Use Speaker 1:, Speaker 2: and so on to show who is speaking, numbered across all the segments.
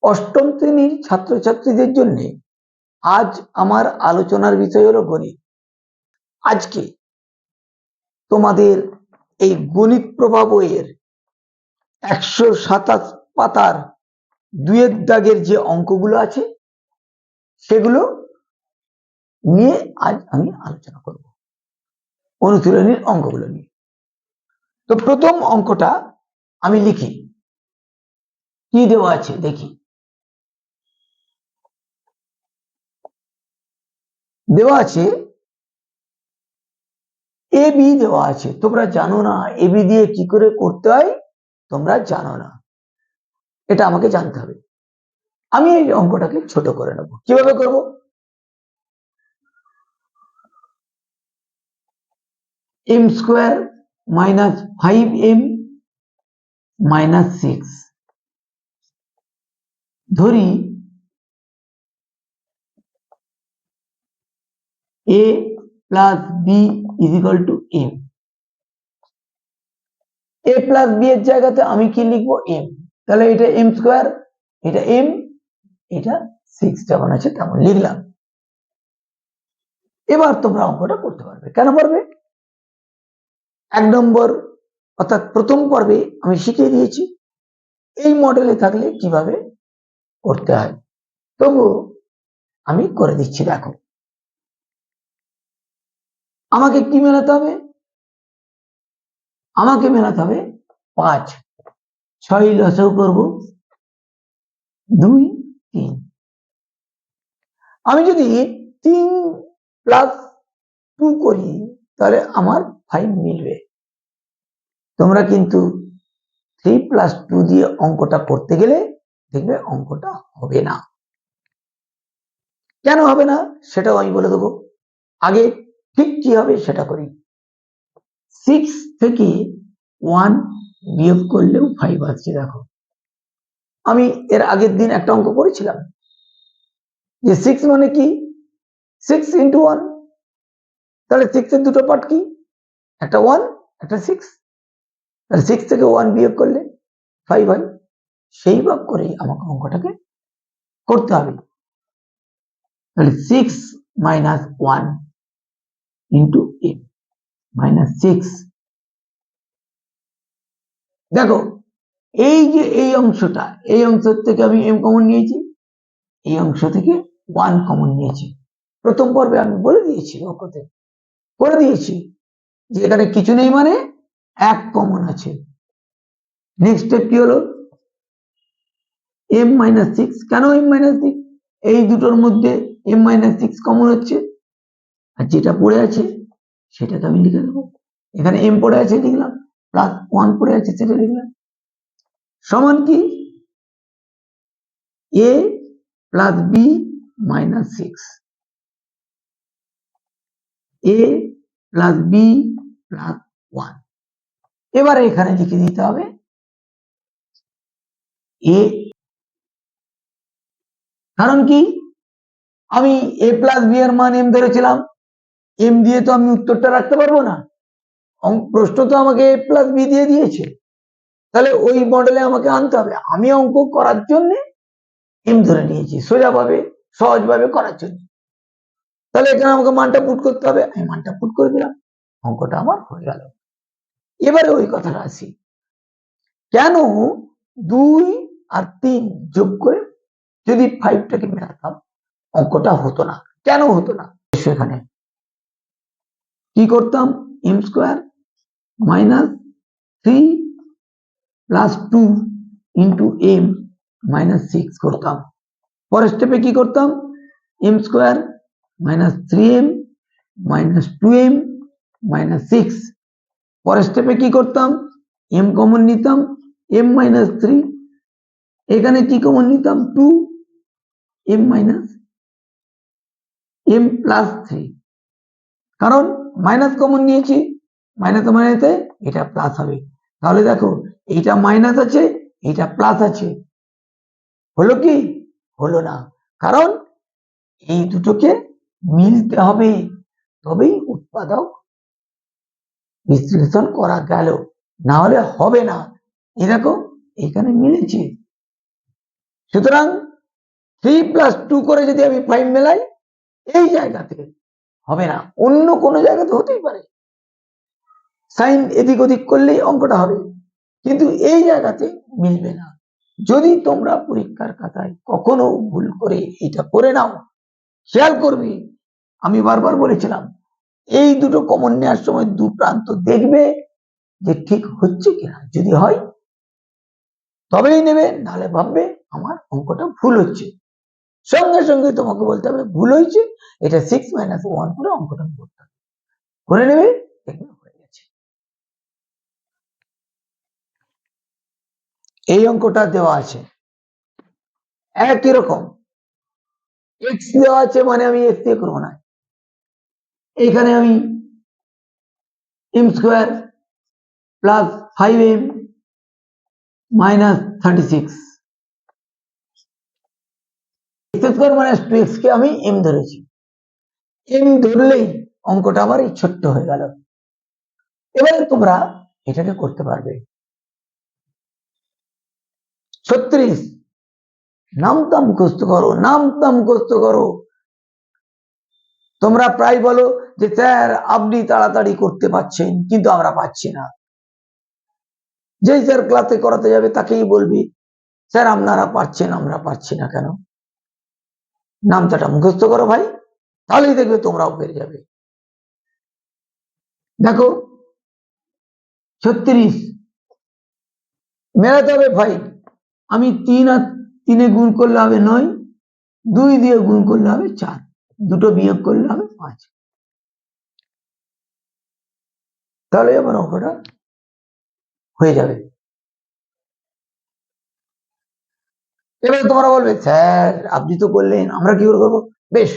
Speaker 1: অষ্টম শ্রেণীর ছাত্রছাত্রীদের জন্য আজ আমার আলোচনার বিষয় হলো গণিত। আজকে তোমাদের এই গণিত প্রভা বইয়ের 127 পাতার 2 দাগের যে অঙ্কগুলো আছে সেগুলো নিয়ে আজ আমি আলোচনা করব, অনুশীলনীর অঙ্কগুলো নিয়ে। তো প্রথম অঙ্কটা আমি লিখি, কি দেওয়া আছে দেখি। দেওয়া আছে এ বি দেওয়া আছে। তোমরা জানো না এ বি দিয়ে কি করে করতে হয়, তোমরা জানো না, এটা আমাকে জানতে হবে। আমি এই অঙ্কটাকে ছোট করে নেব। কিভাবে করব? m square minus 5m minus 6 ধরি a plus b is equal to m। a plus b এর জায়গাতে আমি কি লিখবো? m। তাহলে এটা m স্কোয়ার, এটা m, এটা 6 যেমন আছে তেমন লিখলাম। এবার তোমরা অঙ্কটা করতে পারবে। কেন পারবে? 1 নম্বর অর্থাৎ প্রথম পর্বে আমি শিখিয়ে দিয়েছি এই মডেলে থাকলে কিভাবে করতে হয়। তবু আমি করে দিচ্ছি। দেখো, আমাকে কি মেলাতে হবে? আমাকে মেলাতে হবে 5, 6 লসাগু করব 2, 3। আমি যদি 3 প্লাস 2 করি তাহলে আমার 5 মিলবে। তোমরা কিন্তু 3 প্লাস 2 দিয়ে অঙ্কটা করতে গেলে দেখবে অঙ্কটা হবে না। কেন হবে না সেটাও আমি বলে দেবো। আগে ঠিক কি হবে সেটা করি। 6 থেকে 1 বিয়োগ করলেও 5 আসছে। দেখো, আমি এর আগের দিন একটা অঙ্ক করেছিলাম যে 6 মানে কি, 6 ইন্টু 1। তাহলে 6 এর দুটো পার্ট কি, একটা 1 একটা 6। তাহলে 6 থেকে 1 বিয়োগ করলে 5 হয়। সেই ভাগ করেই আমাকে অঙ্কটাকে করতে হবে। তাহলে 6 মাইনাস 1 ইন্টু m মাইনাস 6। দেখো, এই যে এই অংশটা, এই অংশ থেকে আমি m কমন নিয়েছি, এই অংশ থেকে 1 কমন নিয়েছি। প্রথম পর্বে আমি বলে দিয়েছি, অঙ্কতে করে দিয়েছি যে এখানে কিছু নেই মানে 1 কমন আছে। নেক্সট স্টেপ কি হলো? m minus 6। কেন m মাইনাস 6? এই দুটোর মধ্যে m মাইনাস 6 কমন হচ্ছে, আর যেটা পড়ে আছে সেটাকে আমি লিখে দেবো। এখানে m পড়ে আছে লিখলাম, প্লাস 1 পড়ে আছে সেটা লিখলাম, সমান কি a plus b minus 6। a plus b plus 1। এবারে এখানে লিখে দিতে হবে a। কারণ কি, আমি a প্লাস বি এর মান m ধরেছিলাম, m দিয়ে তো আমি উত্তরটা রাখতে পারবো না। প্রশ্ন তো আমাকে a প্লাস বি দিয়ে দিয়েছে, তাহলে ওই মডেলে আমাকে আনতে হবে। আমি অঙ্ক করার জন্য m ধরে নিয়েছি, সোজাভাবে সহজভাবে করার জন্য। তাহলে এখানে আমাকে মানটা পুট করতে হবে, আমি মানটা পুট করে দিলাম, অঙ্কটা আমার হয়ে গেল। এবারে ওই কথাটা আসি, কেন 2 আর 3 যোগ করে যদি 5টাকে মেলাতাম অঙ্কটা হতো না? কেন হতো না? সেখানে কি করতাম? m square minus 3 plus 2 into m minus 6 করতাম। পরের স্টেপে কি করতাম? m square minus 3m minus 2m minus 6। পরের স্টেপে কি করতাম? m কমন নিতাম, m মাইনাস 3। এখানে কি কমন নিতাম? 2m minus m plus 3। কারণ মাইনাস কমন নিয়েছি, মাইনাস মাইনাসে এটা প্লাস হবে। তাহলে দেখো, এইটা মাইনাস আছে, এইটা প্লাস আছে, হলো কি? হলো না। কারণ এই দুটোকে মিলতে হবে, তবেই উৎপাদক বিশ্লেষণ করা গেল, না হলে হবে না। এই দেখো, এখানে মিলেছে, সুতরাং 3+2 করে যদি আমি 5 মেলাই, এই জায়গাতে হবে না, অন্য কোনো জায়গাতে হতেই পারে, সাইন এদিক ওদিক করলেই অঙ্কটা হবে, কিন্তু এই জায়গাতে মিলবে না। যদি তোমরা পরীক্ষার খাতায় কখনো ভুল করে এটা করে নাও, খেয়াল করবে, আমি বারবার বলেছিলাম, এই দুটো কমন নেওয়ার সময় দু প্রান্ত দেখবে যে ঠিক হচ্ছে কিনা, যদি হয় তবেই নেবে, নাহলে ভাববে আমার অঙ্কটা ভুল হচ্ছে, সঙ্গে সঙ্গে তোমাকে বলতে হবে ভুল হয়েছে, এটা 6 - 1 করে অঙ্কটা করতে হবে, করে নেবে, দেখবে হয়ে গেছে। এই অঙ্কটা দেওয়া আছে একই রকম, এক্স দেওয়া আছে, মানে আমি এক্স দিয়ে করবো না, এখানে আমি m² plus 5m minus 36 x² - 2x কে আমি m ধরেছি, m ধরলেই অঙ্কটা আমার এই ছোট্ট হয়ে গেল। এবারে তোমরা এটাকে করতে পারবে। 36 নামটা মুখস্থ করো, নামটা মুখস্থ করো। তোমরা প্রায় বলো যে স্যার আপনি তাড়াতাড়ি করতে পারছেন, কিন্তু আমরা পাচ্ছি না। যেই স্যার ক্লাসে করাতে যাবে তাকেই বলবি স্যার আপনারা পারছেন, আমরা পারছি না কেন? নামটা মুখস্থ করো ভাই, তাহলেই দেখবে তোমরাও পেরে যাবে। দেখো 36 মেলাতে হবে 5, আমি 3 আর 3 গুণ করলে হবে 9, 2 দিয়ে গুণ করলে হবে 4, দুটো বিয়োগ করলে হবে 5, তাহলে আমার অঙ্কটা হয়ে যাবে। এবারে তোমরা বলবে স্যার আপনি তো বললেন, আমরা কি করে করবো? বেশ,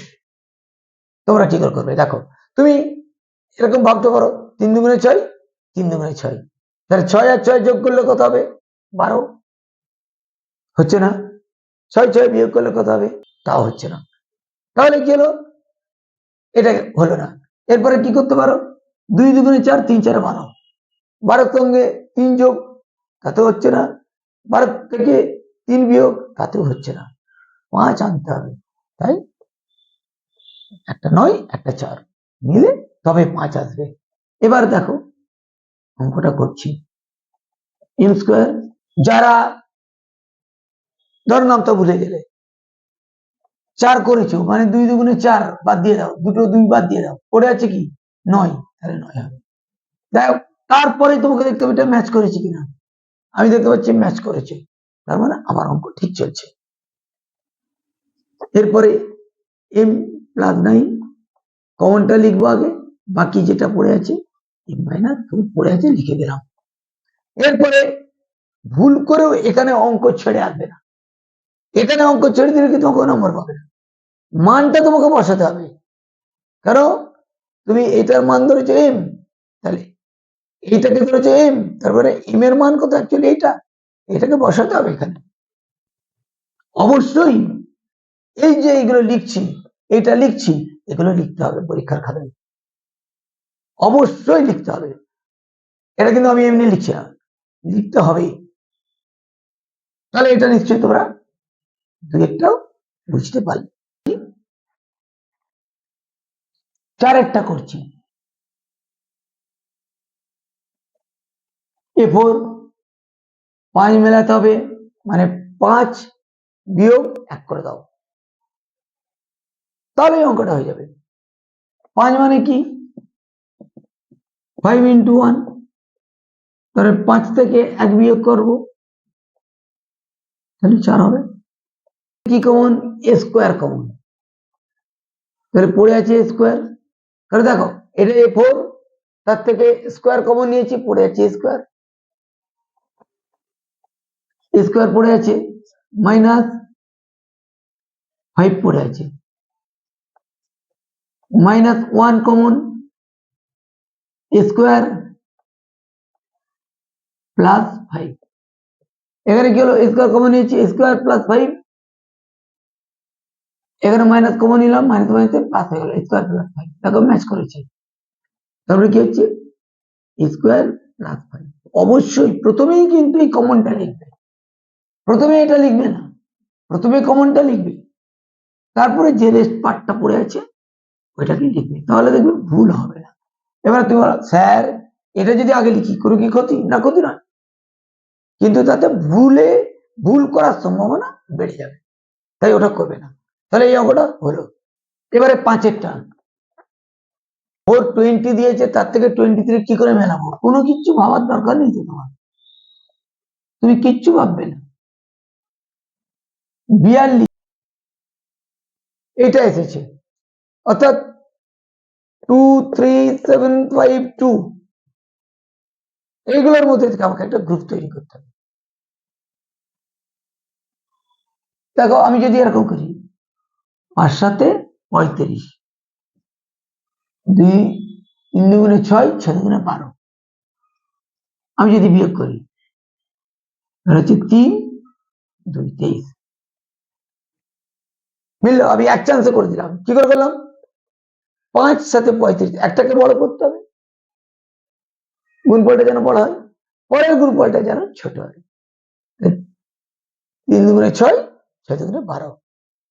Speaker 1: তোমরা কি করে করবে দেখো, তুমি এরকম ভাবতে পারো 3 দুগুণে 6, 3 দুগুণে 6, তাহলে 6 আর 6 যোগ করলে কত হবে? 12, হচ্ছে না। 6 6 বিয়োগ করলে কত হবে? তাও হচ্ছে না। তাহলে কি হলো? এটা হলো না। এরপরে কি করতে পারো? 2 দুগুণে 4, 3 4 12, 12 সঙ্গে 3 যোগ, তাতেও হচ্ছে না। 12 থেকে 3 বিয়োগ, তাতেও হচ্ছে না। 5 আনতে হবে, তাই একটা 9 একটা 4 মিলে তবে 5 আসবে। এবার দেখো অঙ্কটা করছি, m², যারা ধর নামটা ভুলে গেলে 4 করেছো, মানে 2 দুগুণে 4 বাদ দিয়ে দাও, দুটো 2 বাদ দিয়ে দাও, পড়ে আছে কি 9, তাহলে 9 হবে। দেখো তারপরে তোমাকে দেখতে হবে এটা ম্যাচ করেছে কিনা, আমি দেখতে পাচ্ছি ম্যাচ করেছে, তার মানে আমার অঙ্ক ঠিক চলছে। এরপরে m+9 কমনটা লিখবো আগে, বাকি যেটা পড়ে আছে m - পড়ে আছে লিখে দিলাম। এরপরে ভুল করেও এখানে অঙ্ক ছেড়ে আসবে না, এখানে অঙ্ক ছেড়ে দিলে কিন্তু অঙ্ক নম্বর পাবে না, মানটা তোমাকে বসাতে হবে। কারণ তুমি এটার মান ধরেছো m, তাহলে এইটাকে ধরেছো m, তারপরে m এর মান কত অ্যাকচুয়ালি এইটা, এটাকে বসাতে হবে এখানে। অবশ্যই এই যে এইগুলো লিখছি, এটা লিখছি, এগুলো লিখতে হবে পরীক্ষার খাতায়, অবশ্যই লিখতে হবে। এটা কিন্তু আমি এমনি লিখছি না, লিখতে হবে। তাহলে এটা নিশ্চয়ই তোমরা দু একটাও বুঝতে পারলে। চারেরটা করছি, A4 5 মেলাতে হবে, মানে 5 বিয়োগ 1 করে দাও, তাহলে অঙ্কটা হয়ে যাবে। 5 মানে কি? 5 × 1, তাহলে 5 থেকে 1 বিয়োগ করবো, তাহলে 4 হবে। কি কমন? A² কমন, তাহলে পড়ে আছে A², তাহলে দেখো এটা A4, তার থেকে স্কোয়ার কমন নিয়েছি, পড়ে আছে A², A² পড়ে আছে, -5 পড়ে আছে, -1 কমন, A² +5, এখানে কি হলো? A² কমন নিয়েছি, A² +5, এখানে মাইনাস কমন নিলাম, মাইনাস মাইনাসে প্লাস হয়ে গেল, A² +5, দেখো ম্যাচ করেছে। তারপরে কি হচ্ছে? A² +5। অবশ্যই প্রথমেই কিন্তু এই কমনটা লিখবে, প্রথমে এটা লিখবে না, প্রথমে কমনটা লিখবে, তারপরে যে রেস্ট পার্টটা পড়ে আছে ওইটাকে লিখবে, তাহলে দেখবে ভুল হবে না। এবার তুমি বলো স্যার এটা যদি আগে লিখি কোনো কি ক্ষতি না? ক্ষতি নয়, কিন্তু তাতে ভুল করার সম্ভাবনা বেড়ে যাবে, তাই ওটা করবে না। তাহলে এই অঙ্কটা হলো। এবারে 5-এরটা 420 দিয়েছে, তার থেকে 23 কি করে মেলাবো? কোনো কিচ্ছু ভাবার দরকার নেই তো তোমার, তুমি কিচ্ছু ভাববে না। 42 এটা এসেছে, অর্থাৎ 23752 এইগুলোর মধ্যে থেকে আমাকে একটা গ্রুপ তৈরি করতে হবে। দেখো আমি যদি এরকম করি 5 7 35, 2 3 দুগুণে 6, 6 দুগুণে 12, আমি যদি বিয়োগ করি তাহলে হচ্ছে 3 2 23 মিললো। আমি এক চান্সে করে দিলাম। কি করে করলাম? 5 7 35, একটাকে বড় করতে হবে, গুণফলটা যেন বড় হয়, পরের গুণফলটা যেন ছোট হয়। 3 দুগুণে 6, 6 দুগুণে 12,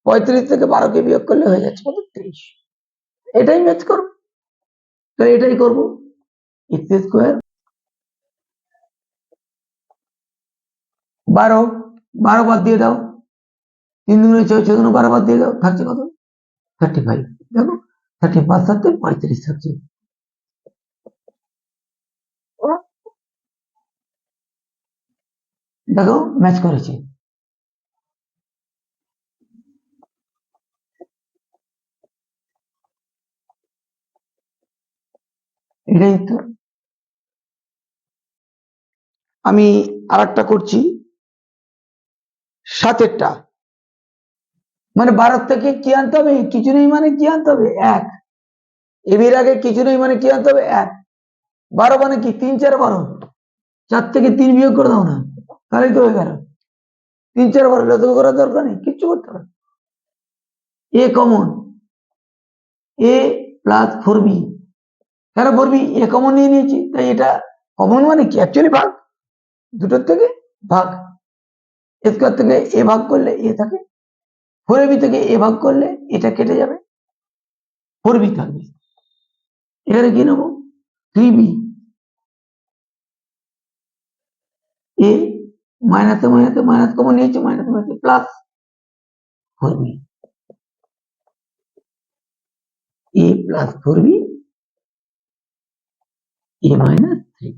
Speaker 1: 35 থেকে 12কে বিয়োগ করলে হয়ে যাচ্ছে কত? 23। এটাই ম্যাচ করবো, তো এটাই করবো। x স্কোয়ার 12, 12 বাদ দিয়ে দাও, 3 দুগুণে 6, 6 দুগুণে 12 বাদ দিয়ে দাও, থাকছে কত? 35। দেখো 35 সাথে 35 থাকছে, দেখো ম্যাচ করেছে। এটাই তো আমি আরেকটা করছি 7-এরটা, মানে 12 থেকে কি আনতে হবে? কিছু নেই, মানে কি আনতে হবে? 1। এর আগে কিছু নেই মানে কি আনতে হবে? 1। 12 মানে কি? 3 4 12, 4 থেকে 3 বিয়োগ করে দাও না, তাহলেই তো হয়ে গেল। 3 4 12 লতক করার দরকার নেই, কিচ্ছু করতে হবে। A common, A plus 4b, কেন 4b? এ কমন নিয়ে নিয়েছি, তাই এটা কমন মানে কি? অ্যাকচুয়ালি ভাগ, দুটোর থেকে ভাগ। স্কোয়ার থেকে এ ভাগ করলে এ থাকে, 4ab থেকে এ ভাগ করলে এটা কেটে যাবে, 4b থাকবে। এখানে কি নেবো? 3b, এ মাইনাসে মাইনাসে মাইনাস কমন নিয়েছে, মাইনাসে মাইনাসে প্লাস 4b, এ প্লাস 4b, এ মাইনাস 3b,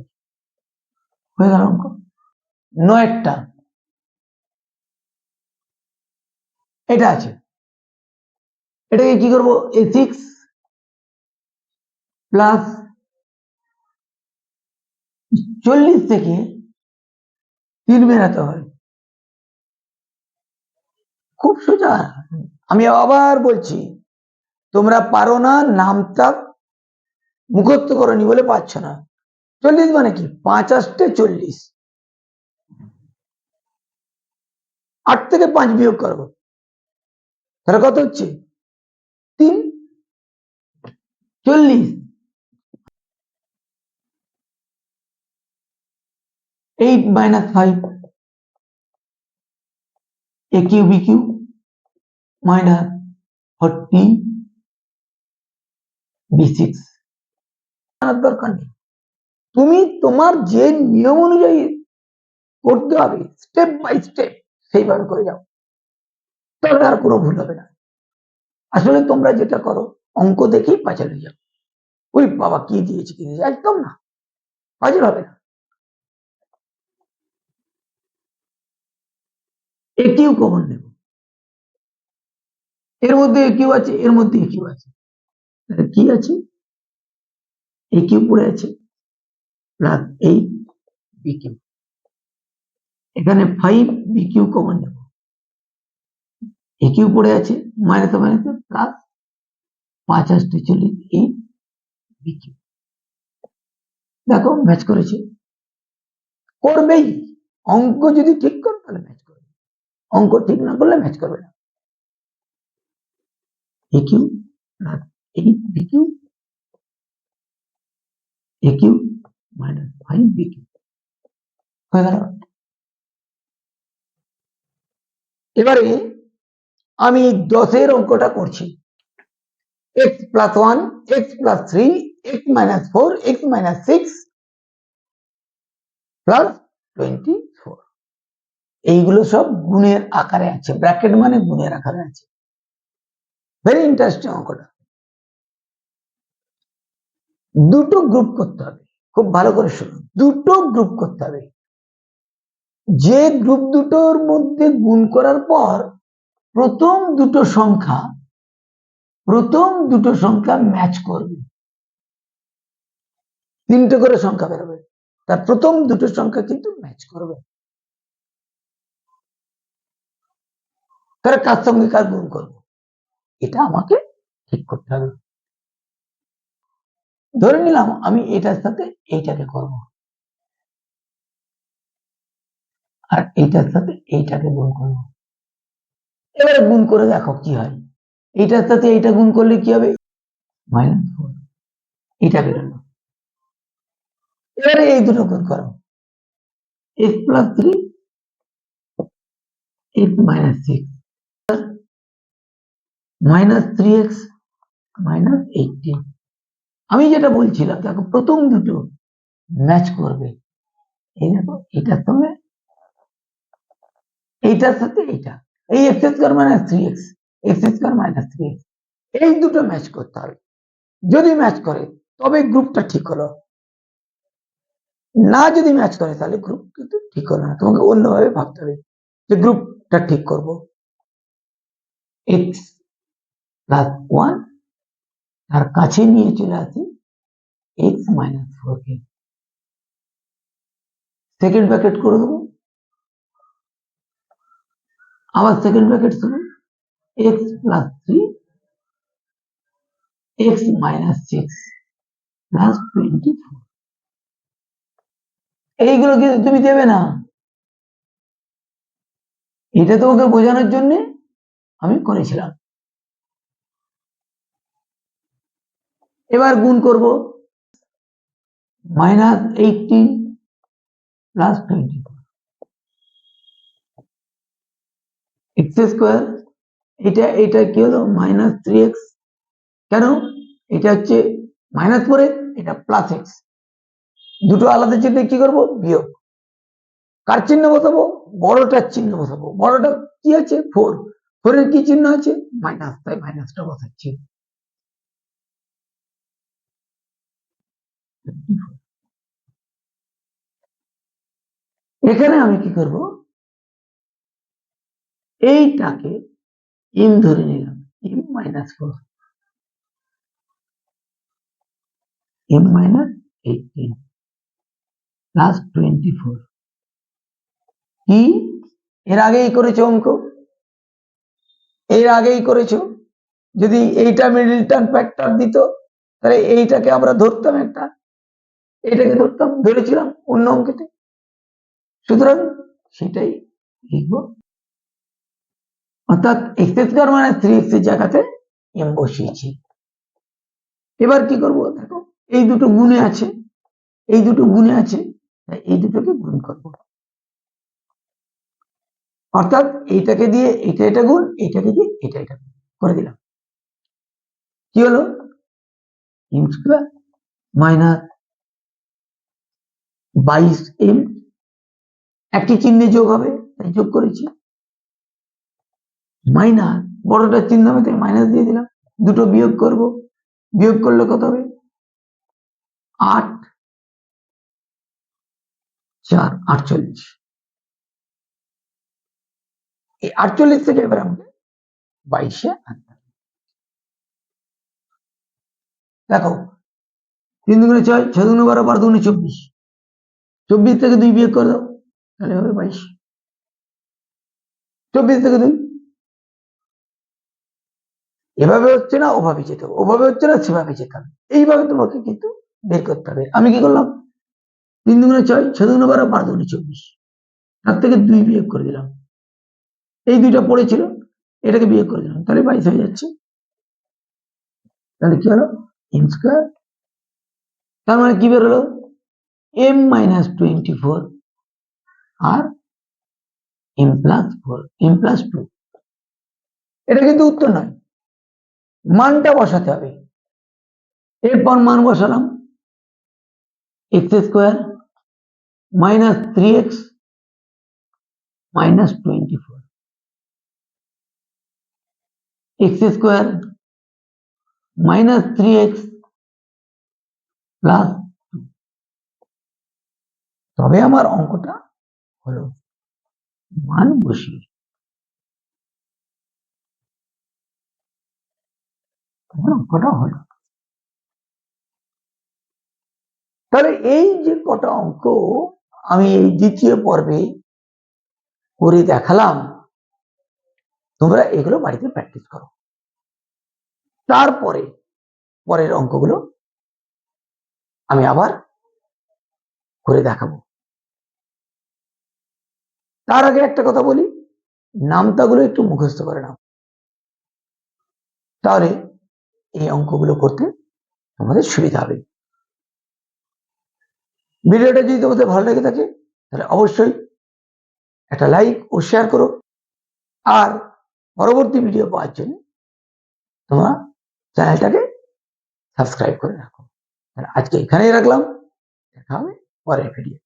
Speaker 1: হয়ে গেল অঙ্ক। 9-এরটা এটা আছে, এটাকে কি করবো? a6 প্লাস 40 থেকে 3 বেরাতে হয়, খুব সোজা। আমি আবার বলছি, তোমরা পারো না, নামটা মুখস্থ করনি বলে পারছো না। 40 মানে কি? 5 8 40, 8 থেকে 5 বিয়োগ করবো, তাহলে কত হচ্ছে? 3। 40, 8 minus 5, a cube b cube minus 40 b6, দরকার নেই। তুমি তোমার যে নিয়ম অনুযায়ী করতে হবে, স্টেপ বাই স্টেপ সেইভাবে করে যাও, তাহলে আর কোনো ভুল হবে না। আসলে তোমরা যেটা করো, অঙ্ক দেখেই পাঁচাল হয়ে যাও, ওই বাবা কি দিয়েছে কি দিয়েছে, একদম না, পাঁচাল হবে না। এ কিউ কমন নেব, এর মধ্যে এ কিউ আছে, এর মধ্যে এ কিউ আছে, কি আছে? এ কিউ পড়ে আছে প্লাস 8 বি কিউ, এখানে 5 বি কিউ কমন নেব, এ কিউ পড়ে আছে মাইনাসে মাইনাসে প্লাস 5 8 40 8 বি কিউ, দেখো ম্যাচ করেছে, করবেই। অঙ্ক যদি ঠিক করো তাহলে ম্যাচ করবে, অঙ্ক ঠিক না করলে ম্যাচ করবে না। এ কিউ প্লাস 8 বি কিউ, এ কিউ মাইনাস 5 বি কিউ, হয়ে গেল। এবারে আমি 10-এর অঙ্কটা করছি। x + 1, x + 3, x - 4, x - 6 plus 24। এইগুলো সব গুণের আকারে আছে, ব্র্যাকেট মানে গুণের আকারে আছে। ভেরি ইন্টারেস্টিং অঙ্কটা। দুটো গ্রুপ করতে হবে, খুব ভালো করে শুনুন, দুটো গ্রুপ করতে হবে। যে গ্রুপ দুটোর মধ্যে গুণ করার পর প্রথম দুটো সংখ্যা ম্যাচ করবে, তিনটে করে সংখ্যা বেরোবে, তার প্রথম দুটো সংখ্যা কিন্তু ম্যাচ করবে। তারা কার সঙ্গে কার গুণ করবো, এটা আমাকে ঠিক করতে হবে। ধরে নিলাম আমি এটার সাথে এইটাকে করব, আর এইটার সাথে এইটাকে গুণ করব। এবারে গুণ করে দেখো কি হয়। এইটার সাথে এইটা গুণ করলে কি হবে, -4, এটা বেরোলো। এবারে এই দুটো গুণ করো, x + 3, x - 6, -3x - 18। আমি যেটা বলছিলাম দেখো, প্রথম দুটো ম্যাচ করবে। এই দেখো, এটার সঙ্গে এইটার সাথে এইটা, এই x² - 3x, x² - 3x, এই দুটো ম্যাচ করতে হবে। যদি ম্যাচ করে তবে গ্রুপটা ঠিক হলো, না যদি ম্যাচ করে তাহলে গ্রুপ কিন্তু ঠিক হলো না। তোমাকে অন্যভাবে ভাবতে হবে যে গ্রুপটা ঠিক করব। x + 1 তার কাছে নিয়ে চলে আসি x - 4 কে, সেকেন্ড ব্র্যাকেট করে দেবো, আবার সেকেন্ড ব্র্যাকেট শুনুন, x + 3, x - 6 প্লাস 24। এইগুলো কিন্তু তুমি দেবে না, এটা তোমাকে বোঝানোর জন্য আমি করেছিলাম। এবার গুণ করব, -18 প্লাস 24, x², এটা কি হলো -3x, কেন, এটা হচ্ছে -4x, এটা +x, দুটো আলাদা চিহ্নে কি করব, বিয়োগ। কার চিহ্ন বসাবো, বড়টার চিহ্ন বসাবো। বড়টা কি আছে, 4, 4 এর কি চিহ্ন আছে, মাইনাস, তাই মাইনাসটা বসাচ্ছি। এখানে আমি কি করব, এইটাকে m ধরে নিলাম, m - 4, m - 18 প্লাস 24। কি এর আগেই করেছো অঙ্ক, এর আগেই করেছো। যদি এইটা মিডল টার্ম ফ্যাক্টর দিত তাহলে এইটাকে আমরা ধরতাম, একটা এটাকে ধরতাম, ধরেছিলাম অন্য অঙ্কেতে। সুতরাং সেটাই লিখবো, অর্থাৎ x² - 3x এর জায়গাতে m বসিয়েছি। এবার কি করব, দেখো এই দুটো গুণে আছে, এই দুটো গুণে আছে, তাই এই দুটোকে গুণ করব। অর্থাৎ এইটাকে দিয়ে এটা গুণ, এইটাকে দিয়ে এটা গুণ করে দিলাম। কি হলো, m² - 22m, একটি চিহ্নে যোগ হবে তাই যোগ করেছি, মাইনাস বড়টার চিহ্ন হবে তাই মাইনাস দিয়ে দিলাম। দুটো বিয়োগ করব, বিয়োগ করলে কত হবে, 8 4 48। এই 48 থেকে এবার আমাকে 22-এ আনতে হবে। দেখো 3 দুগুণে 6, 6 দুগুণে 12, 12 দুগুণে 24, 24 থেকে 2 বিয়োগ করে দাও তাহলে হবে 22, 24 থেকে 2। এভাবে হচ্ছে না, ওভাবে যেতে হবে, ওভাবে হচ্ছে না, সেভাবে যেতে হবে। এইভাবে তোমাকে কিন্তু বের করতে হবে। আমি কি করলাম, 3 দুগুণে 6, 6 দুগুণে 12, 12 দুগুণে 24, তার থেকে 2 বিয়োগ করে দিলাম। এই দুইটা পড়েছিল, এটাকে বিয়োগ করে দিলাম, তাহলে 22 হয়ে যাচ্ছে। তাহলে কি হলো, m², তার মানে কি বেরোলো, m - 24 আর m+4 m+2, এটা কিন্তু উত্তর নয়, মানটা বসাতে হবে। এরপর মান বসালাম, x² minus 3x minus 24, x² minus 3x plus 2, তবে আমার অঙ্কটা হলো। মান বসিয়ে অঙ্কটা হলো। তাহলে এই যে কটা অঙ্ক আমি এই দ্বিতীয় পর্বে করে দেখালাম, তোমরা এগুলো বাড়িতে প্র্যাকটিস করো। তারপরে পরের অঙ্কগুলো আমি আবার করে দেখাবো। তার আগে একটা কথা বলি, নামতাগুলো একটু মুখস্থ করে নাও, তাহলে এই অঙ্কগুলো করতে তোমাদের সুবিধা হবে। ভিডিওটা যদি তোমাদের ভালো লেগে থাকে তাহলে অবশ্যই একটা লাইক ও শেয়ার করো, আর পরবর্তী ভিডিও পাওয়ার জন্য তোমরা চ্যানেলটাকে সাবস্ক্রাইব করে রাখো। আজকে এখানেই রাখলাম, দেখা হবে পরের ভিডিও।